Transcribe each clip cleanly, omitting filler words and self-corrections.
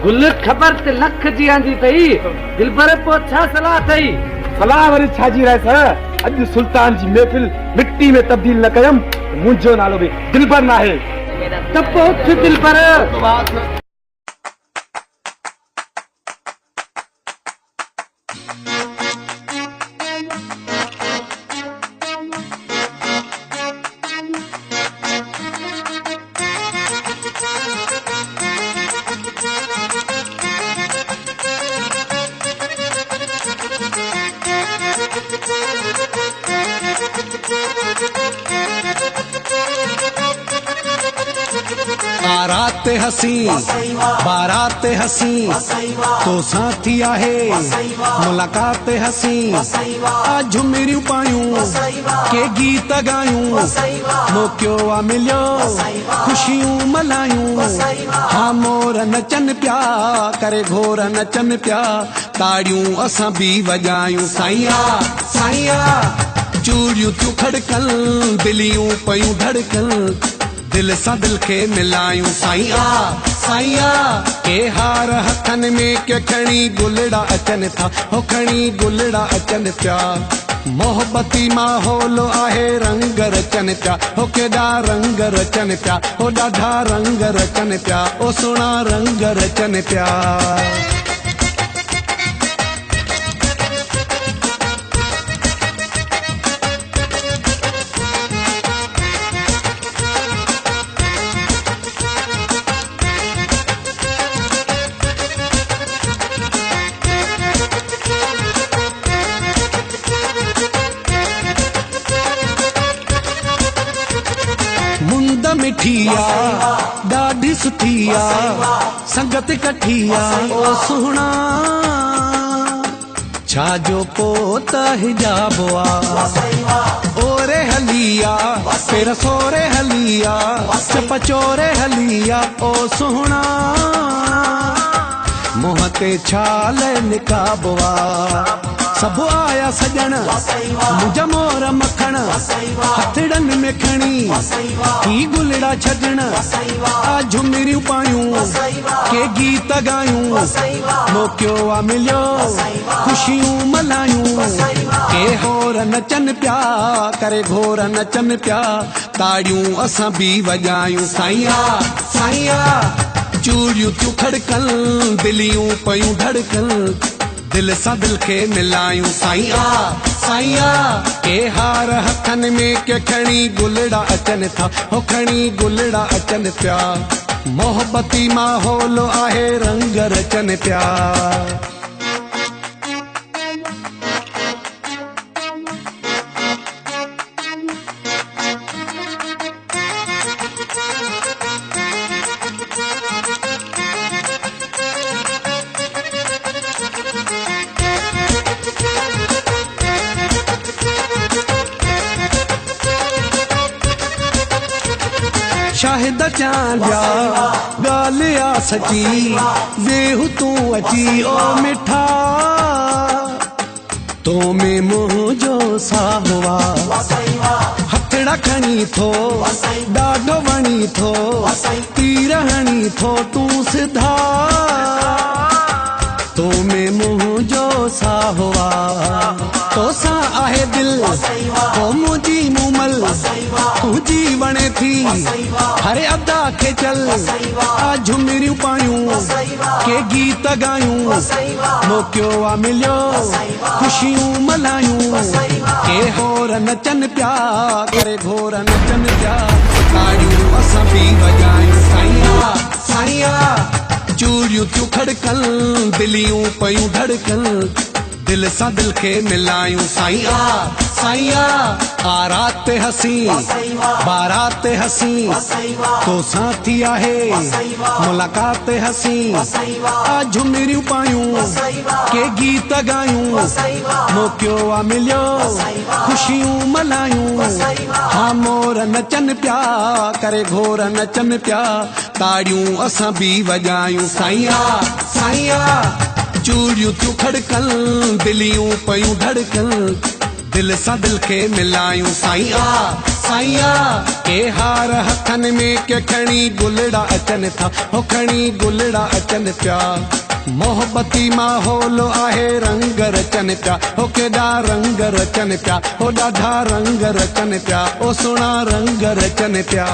गुल खबर ते लख जी आंदी तई दिलबर पो छा सलाह तई सलाह वरी छाजी रहे सर अज सुल्तान जी महफिल मिट्टी में तब्दील न कयम मुंजो नालो भी दिलबर ना है त पो उठ दिलबर बारात हसी तो साथी आहे मुलाकात हसी आज मेरियूं पायूं के गीत गायूं मौक़ो आ मिलियो खुशियूं मल्हायूं हा मोर नचन पिया करे घोर नचन पिया ताड़ियूं असां भी वॼायूं साईं साईं चूड़ियूं थियूं खड़कन दिलियूं पयूं धड़कन दिल सा दिल के मिलायूं साईं के हार हथन में के खणी गुलड़ा अचन था हो खणी गुलड़ा अचन पिया मोहब्बती माहौल आहे रंग रचन पिया हो केॾा रंग रचन पिया हो ॾाढा रंग रचन पिया ओ सुहिणा रंग रचन पिया मिठिया ॾाढी सुठिया संगत कठिया ओ सुहिणा छा जो पोत हिजाबवा ओरे हलिया फिर सोरे हलिया चपचोरे हलिया ओ सुहिणा मुंह ते छाल निकाबवा सब आया सजन मुंहिंजा मोर मखण हथड़न में खणी ही गुलड़ा छॾण आ झुमरियूं पायूं के गीत गायूं मौक़ो आ मिलियो खुशियूं मल्हायूं के होर नचन पिया करे घोर नचन पिया ताड़ियूं असां भी वॼायूं साईं साईं चूड़ियूं थियूं खड़कन दिलियूं पयूं धड़कन दिल सा दिल के मिलायूं साईं के हार हथन में के खणी गुलड़ा अचन था हो खणी गुलड़ा अचन पिया मोहब्बती माहौल आहे रंग रचन पिया शाहिद चांदिया गालिया सची वेहू तू अची ओ मिठा तो में मुंहिंजो साहुआ हथड़ा खणी थो ॾाढो वणी थो तीर हणी थो तू सिधा तो में मुंहिंजो साहुआ तो सा आहे दिल तो मुंहिंजी मूमल तुझी वणे थी हरे अदा के चल आ झुमरियूं पायूं के गीत गायूं मौक़ो आ मिलियो खुशियूं मल्हायूं के होर नचन पिया करे घोर नचन पिया ताड़ियूं असां भी वॼायूं साईं साईं चूड़ियूं थियूं खड़कन दिलियूं पयूं धड़कन दिल सा दिल के मिलायूं साईं आरात हसी बारात हसी तो साथी आहे मुलाकात हसी आज मेरियूं पायूं के गीत गायूं मौक़ो आ मिलियो खुशियूं मल्हायूं हा मोर नचन पिया करे घोर नचन पिया ताड़ियूं असां भी वॼायूं साईं चूड़ियूं थियूं खड़कन दिलियूं पयूं धड़कन दिल सा दिल के मिलायूं साईं साइया के हार हथन में के खणी गुलड़ा अचन था हो खणी गुलड़ा अचन पिया मोहब्बती माहौल आहे रंग रचन पिया हो केॾा रंग रचन पिया हो ॾाढा रंग रचन पिया ओ सुहिणा रंग रचन पिया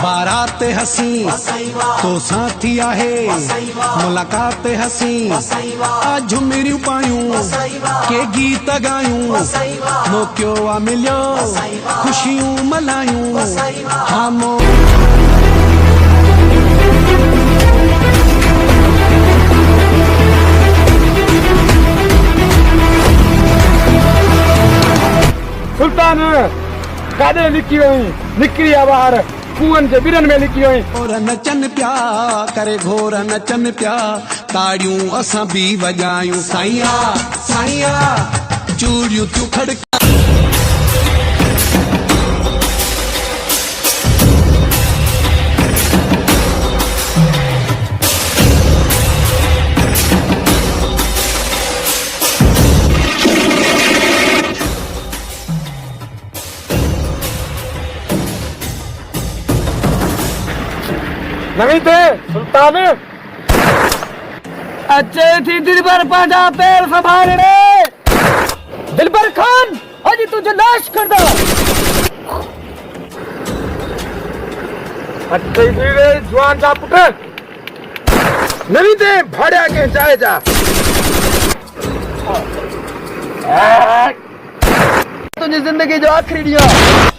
बारात हसी तो साथी आहे मुलाकात हसी आज झुमिरियूं पायूं के गीत गायूं मौक़ो आ मिलियो खुशियूं मल्हायूं हा सुल्तान काॾे लिकी वई निकिरी आ ॿाहिरि कुअनि जे ॿिरनि में लिकी वई घोर नचन पिया करे घोर नचन पिया ताड़ियूं असां बि वॼायूं साइया साइया चूड़ियूं थियूं खड़का नवी थे सुल्तान अचे थी दिलबर पंहिंजा पैर संभालणे दिलबर खान अॼु तुंहिंजो नाश कर दो अचे थी रे जवान जा पुट नवी थे भाड़िया के चाहे जा तुंहिंजी ज़िंदगी जो आख़िरी ॾींहुं आहे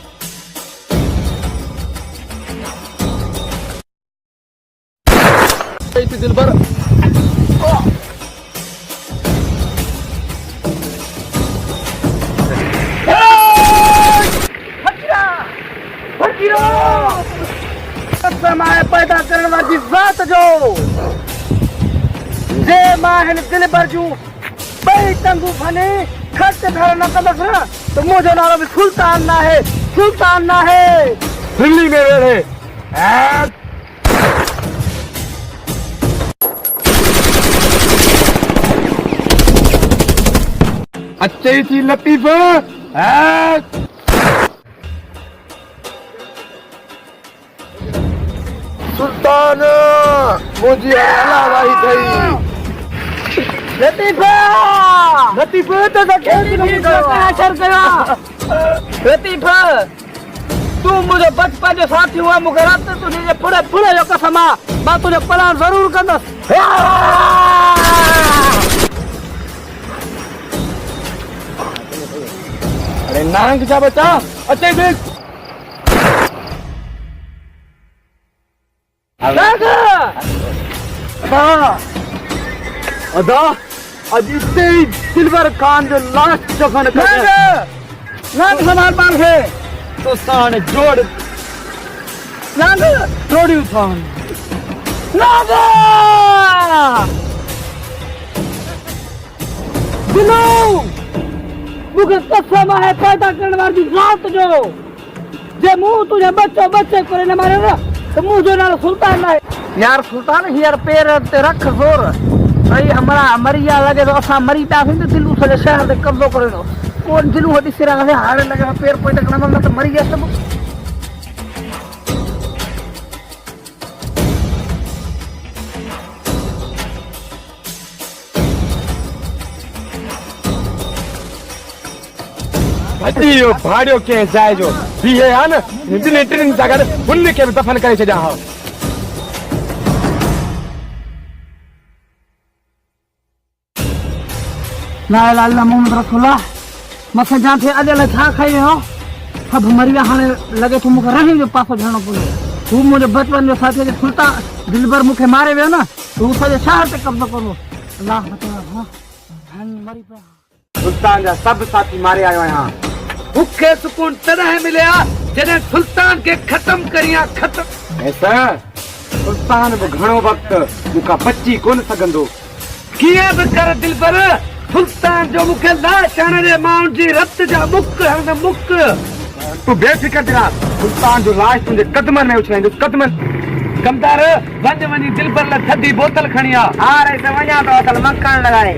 दिलबर पैदा करण वाली ज़ात जो जे मां हिन दिलबर जूं ॿई टंगूं फने खर्च घर न कंदसि न त मुंहिंजो नालो बि सुल्तान न आहे सुल्तान न आहे दिल्ली में वेड़े अच्छे थी लतीफ सुल्तान मुझे हलावाही थई लतीफा लतीफ तो खेल असर कया लतीफा तू मुझे बचपन जो साथी हुआ मूंखे रात तुझे पूरे पूरे जो कसम आहे मां तुंहिंजो प्लान ज़रूर कंदसि अरे नांग जा बचा अच्छे देख अदा अज इते ही दिलबर खान जो लास्ट दफन कर नांग संभाल पान खे तो साण जोड़ नांग जोड़ी उठान नांग दिलो मुझे कसम है पैदा करने वाली जात जो जे मुंह तुझे बच्चो बच्चे करे न मारे ना तो मुझे नाल सुल्तान ना यार सुल्तान यार पैर ते रख जोर भाई हमारा मरिया लगे तो असा मरी ता फिर दिल उसे शहर ते कब्जो करे नो कौन दिल होती सिरा से हारे लगे पैर पैदा करना मतलब मरी गया सब अजी यो भाड़ियो के जाए जो भी है न दिन ट्रेन जगह उन के दफन करे छजा हा ला इलाहा इल्लल्लाह मुहम्मद रसूलुल्लाह मसे जान थे अजल छा खाई हो सब मरी विया हाने लगे तो मुखे रही जो पासो झणो पड़ो तू मुझे बचपन जो साथी सुल्तान दिलबर मुखे मारे वियो ना तू सजे शहर ते कब्जो करो अल्लाह बता हां मरी पे सुल्तान जा सब साथी मारे आयो यहाँ भूखे सुकून तॾहिं मिलिया जॾहिं सुल्तान खे ख़तम करियां ख़तम। ऐसा सुल्तान बि घणो वक़्तु मूंखां बची कोन सघंदो। कीअं बि कर दिलबर, सुल्तान जो मूंखे लाश हणण जे माण्हुनि जी रत जा मुक हणंदमि मुक। तूं बेफ़िक्र थी रह, सुल्तान जो लाश तुंहिंजे कदमनि में उछलाईंदुसि कदमनि। कमदार वञी दिलबर लाइ थधी बोतल खणी आ। हा रईस वञा थो असल मकान लॻाए।